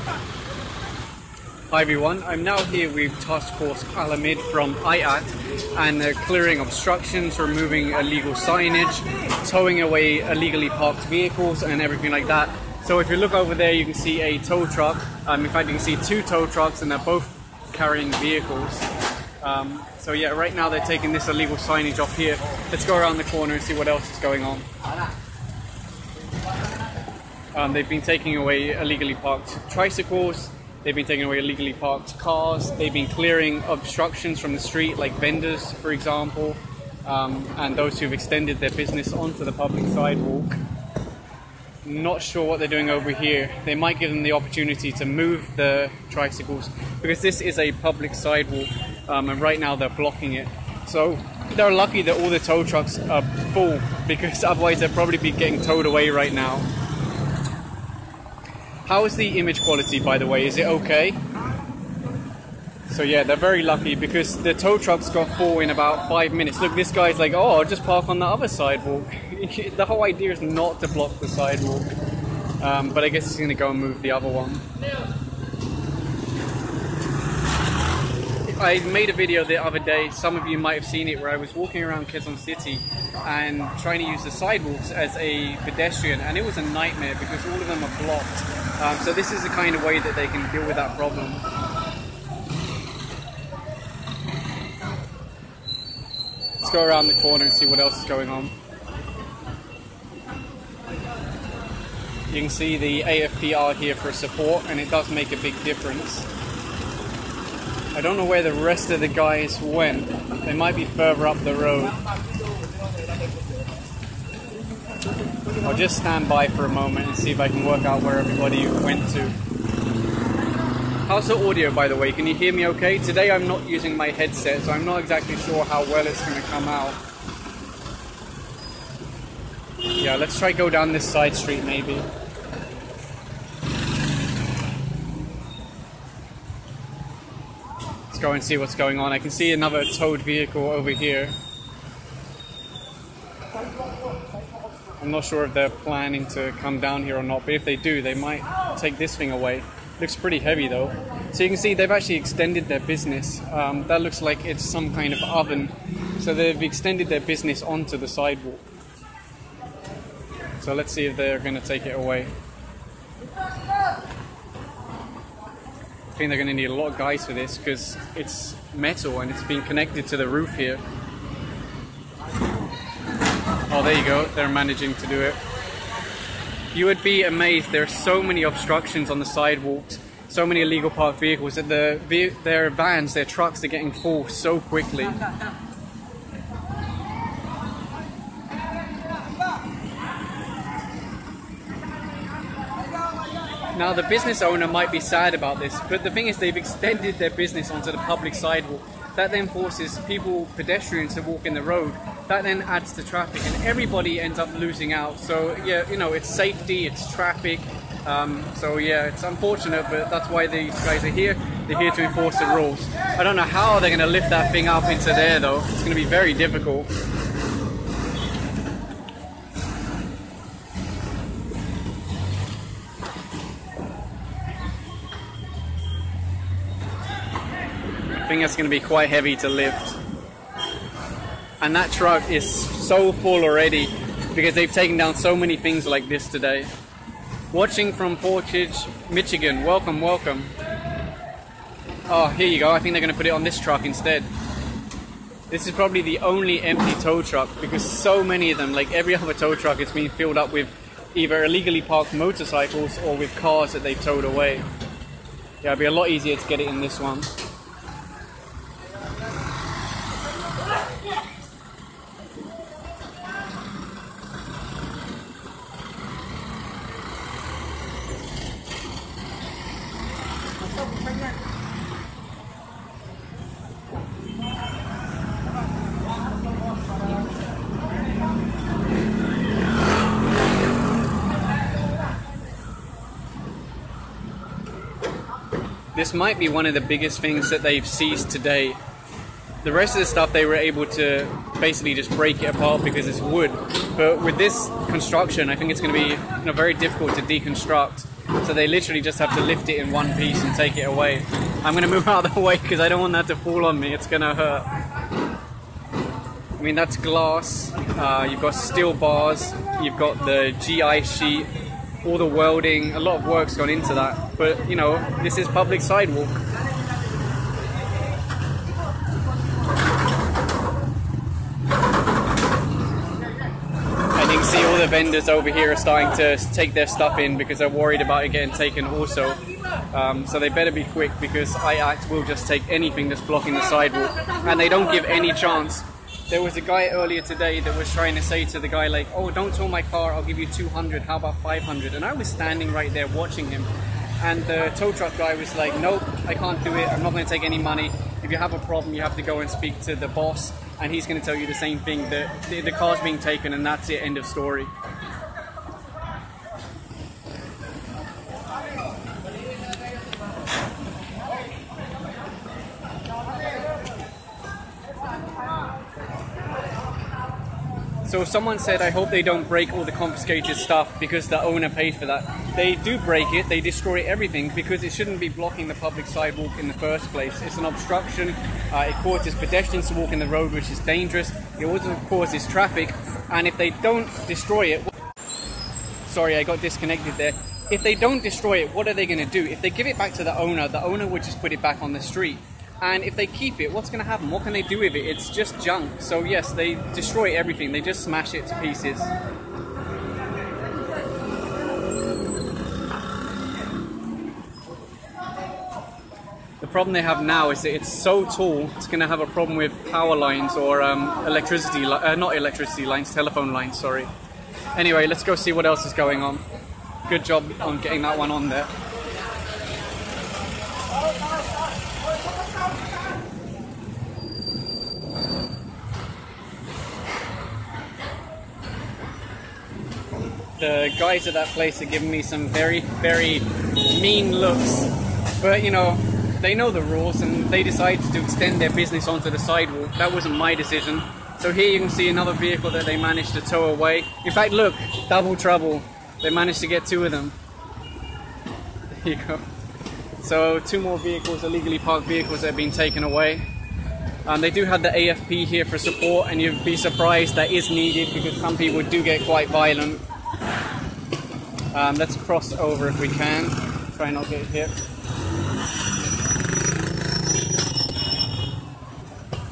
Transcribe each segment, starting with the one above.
Hi everyone, I'm now here with Task Force Alamid from iACT, and they're clearing obstructions, removing illegal signage, towing away illegally parked vehicles and everything like that. So if you look over there, you can see a tow truck. In fact, you can see two tow trucks and they're both carrying vehicles. So yeah, right now they're taking this illegal signage off here. Let's go around the corner and see what else is going on. They've been taking away illegally parked tricycles. They've been taking away illegally parked cars. They've been clearing obstructions from the street, like vendors, for example, and those who've extended their business onto the public sidewalk. Not sure what they're doing over here. They might give them the opportunity to move the tricycles because this is a public sidewalk, and right now they're blocking it. So they're lucky that all the tow trucks are full, because otherwise they'd probably be getting towed away right now. How is the image quality, by the way? Is it okay? So yeah, they're very lucky because the tow trucks got full in about 5 minutes. Look, this guy's like, oh, I'll just park on the other sidewalk. The whole idea is not to block the sidewalk. But I guess he's going to go and move the other one. I made a video the other day, some of you might have seen it, where I was walking around Quezon City and trying to use the sidewalks as a pedestrian, and it was a nightmare because all of them are blocked. So this is the kind of way that they can deal with that problem. Let's go around the corner and see what else is going on. You can see the AFP are here for support, and it does make a big difference. I don't know where the rest of the guys went. They might be further up the road. I'll just stand by for a moment and see if I can work out where everybody went to. How's the audio, by the way? Can you hear me okay? Today I'm not using my headset, so I'm not exactly sure how well it's going to come out. Yeah, let's try go down this side street maybe. Let's go and see what's going on. I can see another towed vehicle over here. I'm not sure if they're planning to come down here or not, but if they do, they might take this thing away. Looks pretty heavy though. So you can see they've actually extended their business. That looks like it's some kind of oven. So they've extended their business onto the sidewalk. So let's see if they're going to take it away. I think they're going to need a lot of guys for this because it's metal and it's being connected to the roof here. Oh, there you go. They're managing to do it. You would be amazed. There are so many obstructions on the sidewalks, so many illegal parked vehicles that their vans, their trucks are getting full so quickly. Now the business owner might be sad about this, but the thing is they've extended their business onto the public sidewalk. That then forces pedestrians to walk in the road. That then adds to traffic and everybody ends up losing out. So yeah, you know, it's safety, it's traffic. So yeah, it's unfortunate, but that's why these guys are here. They're here to enforce the rules. I don't know how they're going to lift that thing up into there though. It's going to be very difficult. I think that's going to be quite heavy to lift. And that truck is so full already because they've taken down so many things like this today. Watching from Portage, Michigan. Welcome, welcome. Oh, here you go. I think they're going to put it on this truck instead. This is probably the only empty tow truck because so many of them, like every other tow truck, it's been filled up with either illegally parked motorcycles or with cars that they've towed away. Yeah, it'd be a lot easier to get it in this one. This might be one of the biggest things that they've seized today. The rest of the stuff they were able to basically just break it apart because it's wood. But with this construction, I think it's going to be very difficult to deconstruct. So they literally just have to lift it in one piece and take it away. I'm going to move out of the way because I don't want that to fall on me. It's going to hurt. I mean, that's glass. You've got steel bars. You've got the GI sheet. All the welding. A lot of work's gone into that. But, you know, this is public sidewalk. And you can see all the vendors over here are starting to take their stuff in because they're worried about it getting taken also. So they better be quick because iACT will just take anything that's blocking the sidewalk. And they don't give any chance. There was a guy earlier today that was trying to say to the guy like, oh, don't tow my car, I'll give you 200, how about 500? And I was standing right there watching him. And the tow truck guy was like, nope, I can't do it, I'm not going to take any money. If you have a problem, you have to go and speak to the boss. And he's going to tell you the same thing, that the car's being taken and that's it, end of story. So someone said, I hope they don't break all the confiscated stuff because the owner paid for that. They do break it, they destroy everything because it shouldn't be blocking the public sidewalk in the first place. It's an obstruction, it causes pedestrians to walk in the road, which is dangerous. It also causes traffic, and if they don't destroy it... Sorry, I got disconnected there. If they don't destroy it, what are they going to do? If they give it back to the owner would just put it back on the street. And if they keep it, what's going to happen? What can they do with it? It's just junk. So yes, they destroy everything. They just smash it to pieces. The problem they have now is that it's so tall, it's going to have a problem with power lines or telephone lines, sorry. Anyway, let's go see what else is going on. Good job on getting that one on there. The guys at that place are giving me some very, very mean looks. But, you know, they know the rules and they decided to extend their business onto the sidewalk. That wasn't my decision. So here you can see another vehicle that they managed to tow away. In fact, look, double trouble. They managed to get two of them. There you go. So two more vehicles, illegally parked vehicles, that have been taken away. They do have the AFP here for support, and you'd be surprised that is needed because some people do get quite violent. Let's cross over if we can. Try not to get hit.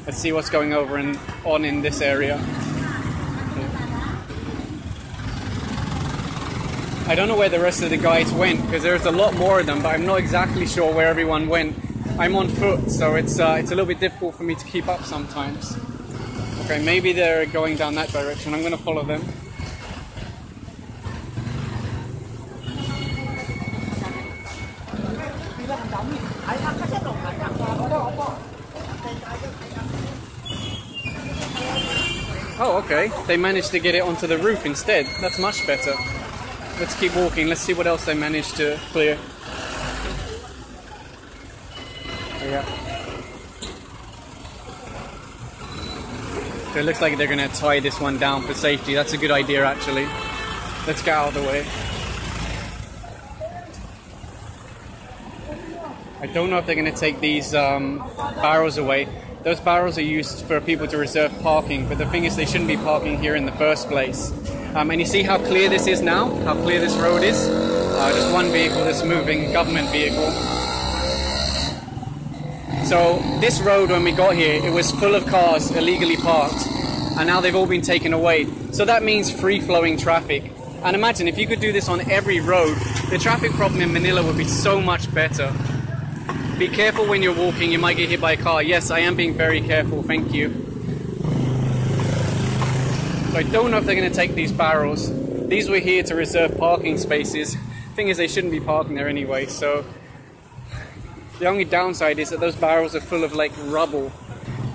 Let's see what's going on in this area. I don't know where the rest of the guys went because there's a lot more of them, but I'm not exactly sure where everyone went. I'm on foot, so it's a little bit difficult for me to keep up sometimes. Okay, maybe they're going down that direction. I'm going to follow them. Oh, okay. They managed to get it onto the roof instead. That's much better. Let's keep walking. Let's see what else they managed to clear. Yeah. So it looks like they're going to tie this one down for safety. That's a good idea, actually. Let's get out of the way. I don't know if they're going to take these barrels away. Those barrels are used for people to reserve parking, but the thing is they shouldn't be parking here in the first place. And you see how clear this is now? How clear this road is? Just one vehicle that's moving, government vehicle. So this road, when we got here, it was full of cars illegally parked, and now they've all been taken away. So that means free-flowing traffic. And imagine if you could do this on every road, the traffic problem in Manila would be so much better. Be careful when you're walking, you might get hit by a car. Yes, I am being very careful, thank you. So I don't know if they're going to take these barrels. These were here to reserve parking spaces. Thing is, they shouldn't be parking there anyway, so... The only downside is that those barrels are full of, like, rubble.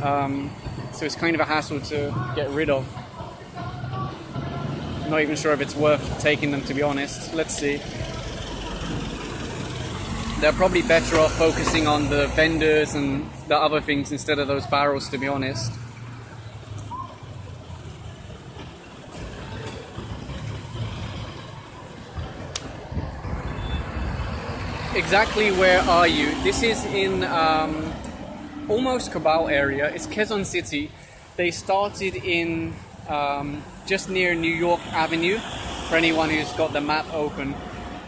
So it's kind of a hassle to get rid of. I'm not even sure if it's worth taking them, to be honest. Let's see. They're probably better off focusing on the vendors and the other things instead of those barrels, to be honest. exactly where are you? This is in almost Cabal area. It's Quezon City. They started in just near New York Avenue, for anyone who's got the map open.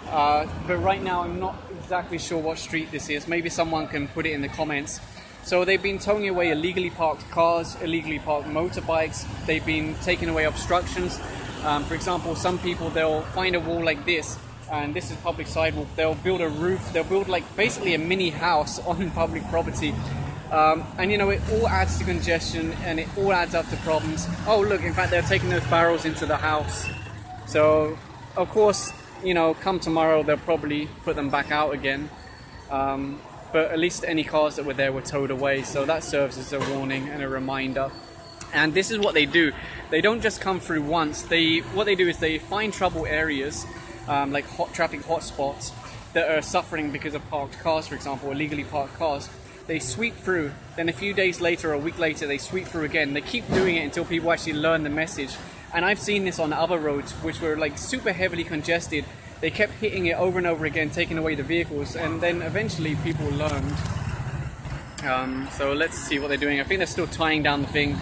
But right now I'm not exactly sure what street this is. Maybe someone can put it in the comments. So they've been towing away illegally parked cars, illegally parked motorbikes. They've been taking away obstructions. For example, some people, they'll find a wall like this, and this is public sidewalk. They'll build a roof. They'll build like basically a mini house on public property. And you know, it all adds to congestion and it all adds up to problems. Oh look, in fact they're taking those barrels into the house. So of course, you know, come tomorrow they'll probably put them back out again. But at least any cars that were there were towed away, so that serves as a warning and a reminder. And this is what they do. They don't just come through once. What they do is they find trouble areas, like traffic hotspots that are suffering because of parked cars, for example, illegally parked cars. They sweep through, then a few days later or a week later they sweep through again. They keep doing it until people actually learn the message. And I've seen this on other roads which were like super heavily congested. They kept hitting it over and over again, taking away the vehicles, and then eventually people learned. So let's see what they're doing. I think they're still tying down the thing.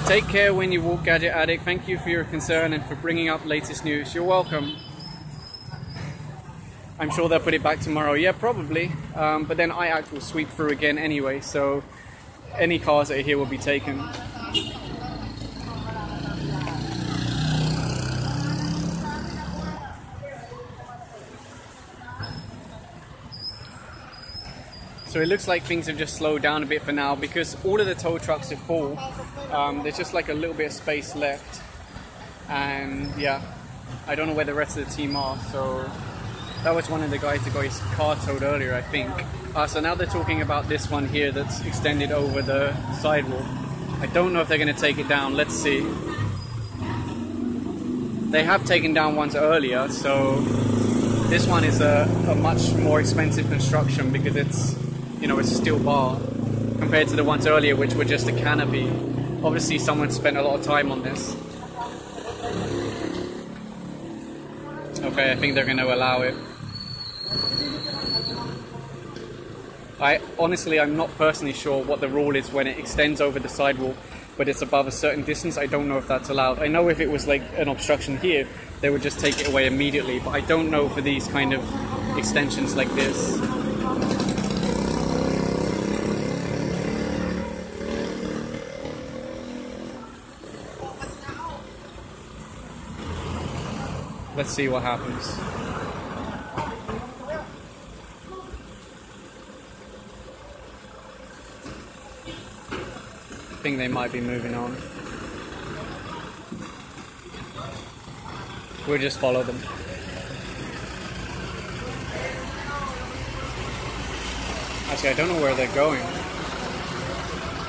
Take care when you walk, Gadget Addict. Thank you for your concern and for bringing up latest news. You're welcome. I'm sure they'll put it back tomorrow. Yeah, probably. But then iACT will sweep through again anyway, so any cars that are here will be taken. So it looks like things have just slowed down a bit for now because all of the tow trucks are full. There's just like a little bit of space left. And yeah, I don't know where the rest of the team are, so that was one of the guys that got his car towed earlier, I think. So now they're talking about this one here that's extended over the sidewalk. I don't know if they're going to take it down. Let's see. They have taken down ones earlier, so this one is a much more expensive construction because it's, you know, it's a steel bar compared to the ones earlier which were just a canopy. Obviously someone spent a lot of time on this. Okay, I think they're going to allow it. I'm not personally sure what the rule is when it extends over the sidewalk, but it's above a certain distance. I don't know if that's allowed. I know if it was like an obstruction here, they would just take it away immediately, but I don't know for these kind of extensions like this. Let's see what happens. I think they might be moving on. We'll just follow them. Actually, I don't know where they're going.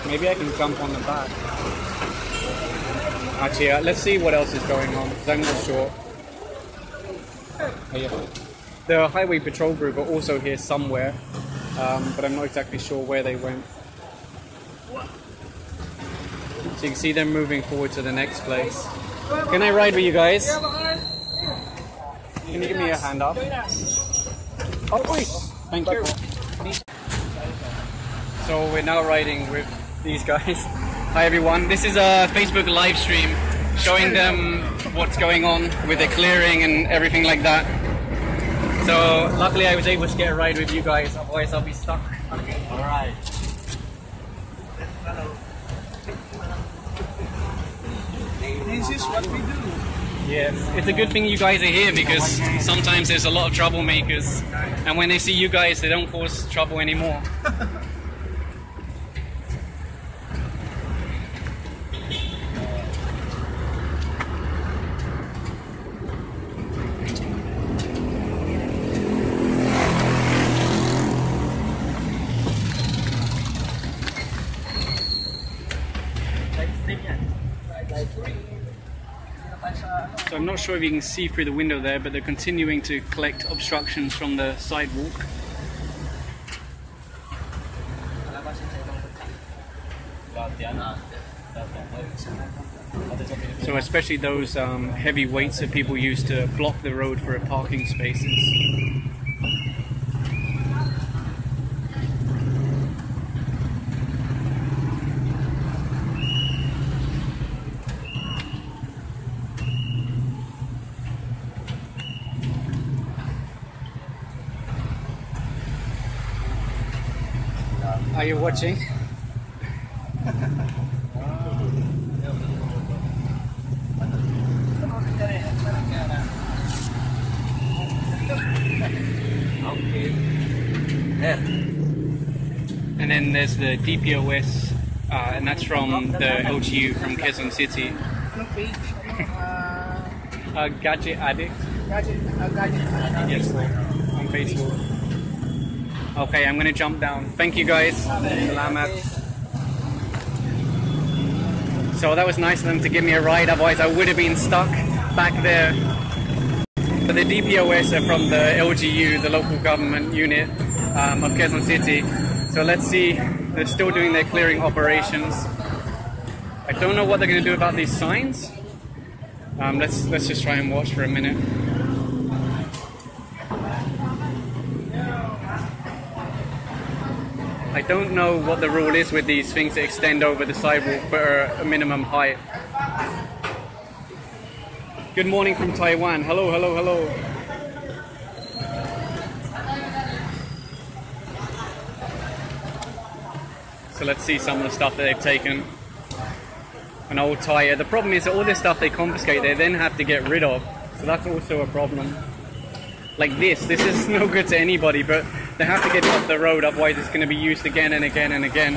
Maybe I can jump on the back. Actually, let's see what else is going on, because I'm not sure. Oh, yeah. The highway patrol group are also here somewhere, but I'm not exactly sure where they went. So you can see them moving forward to the next place. Can I ride with you guys? Can you give me a hand up? Oh, wait. Thank you. So we're now riding with these guys. Hi everyone. This is a Facebook live stream showing them what's going on with the clearing and everything like that. So luckily I was able to get a ride with you guys, otherwise I'll be stuck. Okay. Alright. This is what we do. Yes, it's a good thing you guys are here because sometimes there's a lot of troublemakers, and when they see you guys they don't cause trouble anymore. So I'm not sure if you can see through the window there, but they're continuing to collect obstructions from the sidewalk. So especially those heavy weights that people use to block the road for parking spaces. Are you watching? Okay. Yeah. And then there's the DPOS, and that's from the LGU from Quezon City. Anong page? Gadget Addict. Gadget. Yes, on Facebook. Okay, I'm gonna jump down. Thank you guys. Salamat. So that was nice of them to give me a ride, otherwise I would have been stuck back there. But the DPOS are from the LGU, the local government unit of Quezon City. So let's see, they're still doing their clearing operations. I don't know what they're going to do about these signs. Let's just try and watch for a minute. I don't know what the rule is with these things that extend over the sidewalk but are a minimum height. Good morning from Taiwan. Hello, hello, hello. So let's see some of the stuff that they've taken. An old tire. The problem is that all this stuff they confiscate, they then have to get rid of. So that's also a problem. Like this is no good to anybody, but they have to get it off the road, otherwise it's going to be used again and again and again.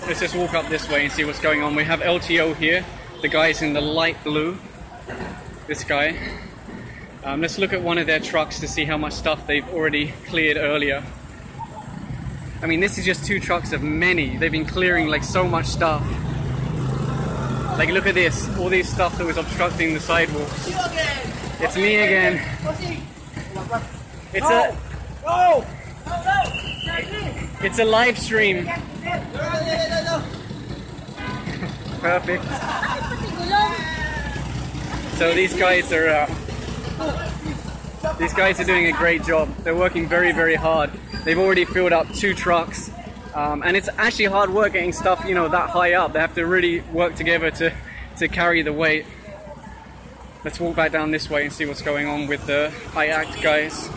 Let's just walk up this way and see what's going on. We have LTO here. The guy's in the light blue. This guy. Let's look at one of their trucks to see how much stuff they've already cleared earlier. I mean, this is just 2 trucks of many. They've been clearing like so much stuff. Like, look at this. All these stuff that was obstructing the sidewalk. It's me again. It's it's a live stream. Perfect. So these guys are doing a great job. They're working very, very hard. They've already filled up 2 trucks, and it's actually hard work getting stuff, you know, that high up. They have to really work together to carry the weight. Let's walk back down this way and see what's going on with the iACT guys.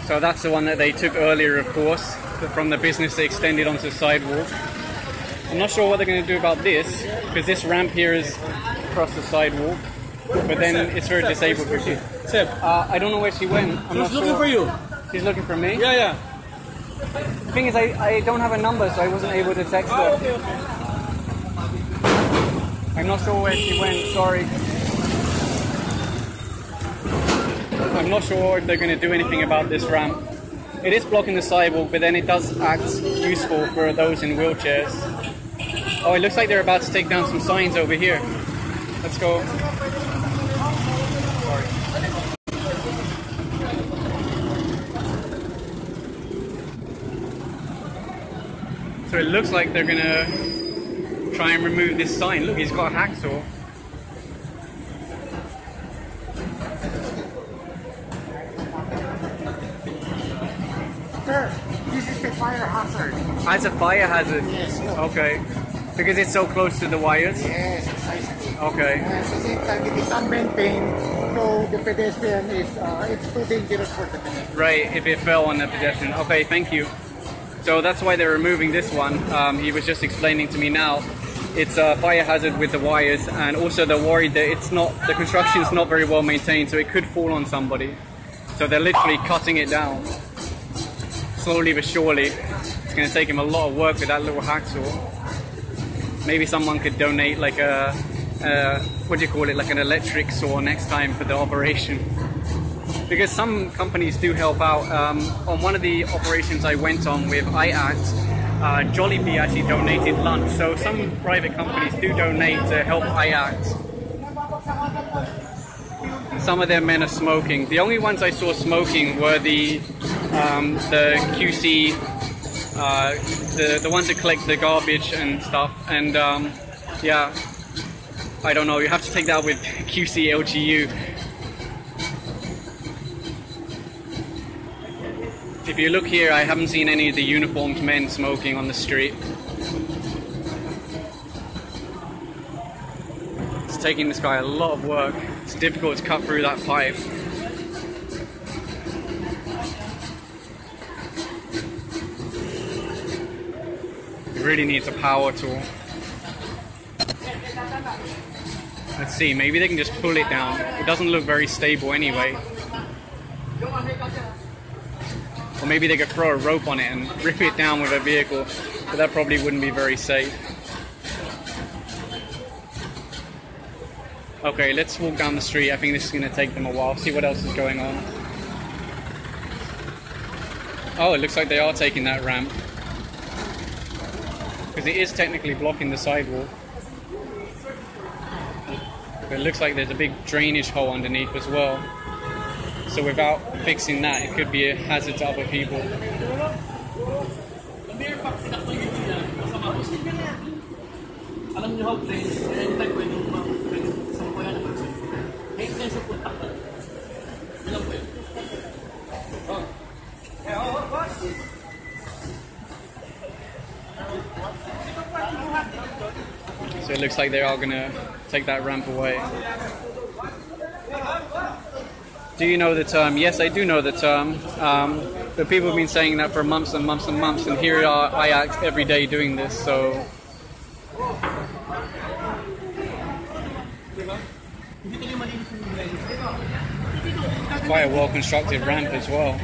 So that's the one that they took earlier, of course, from the business they extended onto the sidewalk. I'm not sure what they're going to do about this, because this ramp here is across the sidewalk, but then it's very disabled for you. I don't know where she went. I'm not sure. She's looking for you. She's looking for me? Yeah. The thing is, I don't have a number, so I wasn't able to text her. Okay. I'm not sure where she went, sorry. I'm not sure if they're going to do anything about this ramp. It is blocking the sidewalk, but then it does act useful for those in wheelchairs. Oh, it looks like they're about to take down some signs over here. Let's go. Sorry. So it looks like they're going to try and remove this sign. Look, he's got a hacksaw. Sir, this is a fire hazard. Ah, it's a fire hazard? Yes. Okay. Because it's so close to the wires? Yes, precisely. Okay. At the same time, it is unmaintained, so the pedestrian is, it's too dangerous for the pedestrian. Right, if it fell on the pedestrian. Okay, thank you. So that's why they're removing this one. He was just explaining to me now. It's a fire hazard with the wires, and also they're worried that the construction's not very well maintained, so it could fall on somebody. So they're literally cutting it down. Slowly but surely. It's going to take him a lot of work with that little hacksaw. Maybe someone could donate like what do you call it, like an electric saw next time for the operation. Because some companies do help out. On one of the operations I went on with iACT, Jollibee actually donated lunch. So some private companies do donate to help iACT. Some of their men are smoking. The only ones I saw smoking were the QC, the ones that collect the garbage and stuff. And yeah, I don't know. You have to take that with QC LGU. If you look here, I haven't seen any of the uniformed men smoking on the street. It's taking this guy a lot of work. It's difficult to cut through that pipe. really needs a power tool. Let's see, maybe they can just pull it down. It doesn't look very stable anyway. Or maybe they could throw a rope on it and rip it down with a vehicle, but that probably wouldn't be very safe. Okay, let's walk down the street. I think this is going to take them a while. See what else is going on. Oh, it looks like they are taking that ramp. Because it is technically blocking the sidewalk. But it looks like there's a big drainage hole underneath as well. So without fixing that, it could be a hazard to other people. So it looks like they are going to take that ramp away. Do you know the term? Yes, I do know the term. But people have been saying that for months and months and months, and here are iACT every day doing this, so... It's quite a well-constructed ramp as well.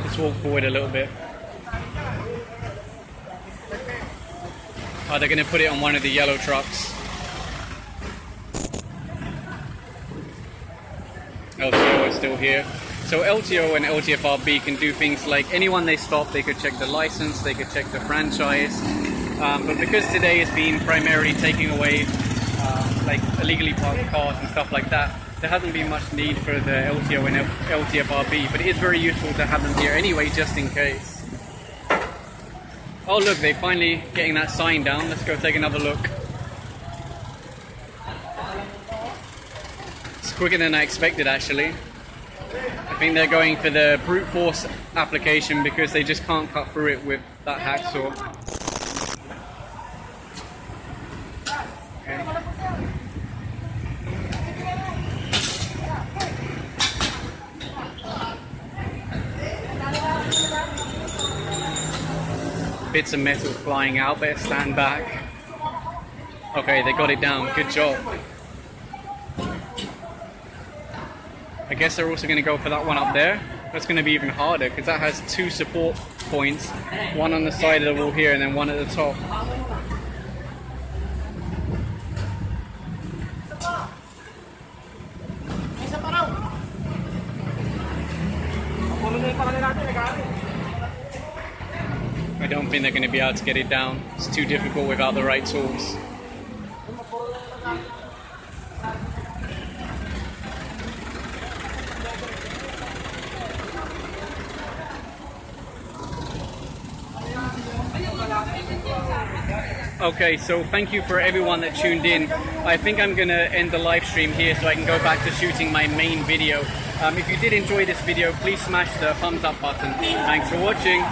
Let's walk forward a little bit. Oh, they're going to put it on one of the yellow trucks. LTO is still here. So LTO and LTFRB can do things like anyone they stop, they could check the license, they could check the franchise. But because today has been primarily taking away like illegally parked cars and stuff like that, there hasn't been much need for the LTO and LTFRB, but it is very useful to have them here anyway, just in case. Oh look, they're finally getting that sign down. Let's go take another look. It's quicker than I expected, actually. I think they're going for the brute force application because they just can't cut through it with that hacksaw. Okay. Bits of metal flying out, better stand back. Okay, they got it down, good job. I guess they're also going to go for that one up there. That's going to be even harder because that has two support points, one on the side of the wall here and then one at the top. I don't think they're going to be able to get it down. It's too difficult without the right tools. Okay, so thank you for everyone that tuned in. I think I'm going to end the live stream here so I can go back to shooting my main video. If you did enjoy this video, please smash the thumbs up button. Thanks for watching.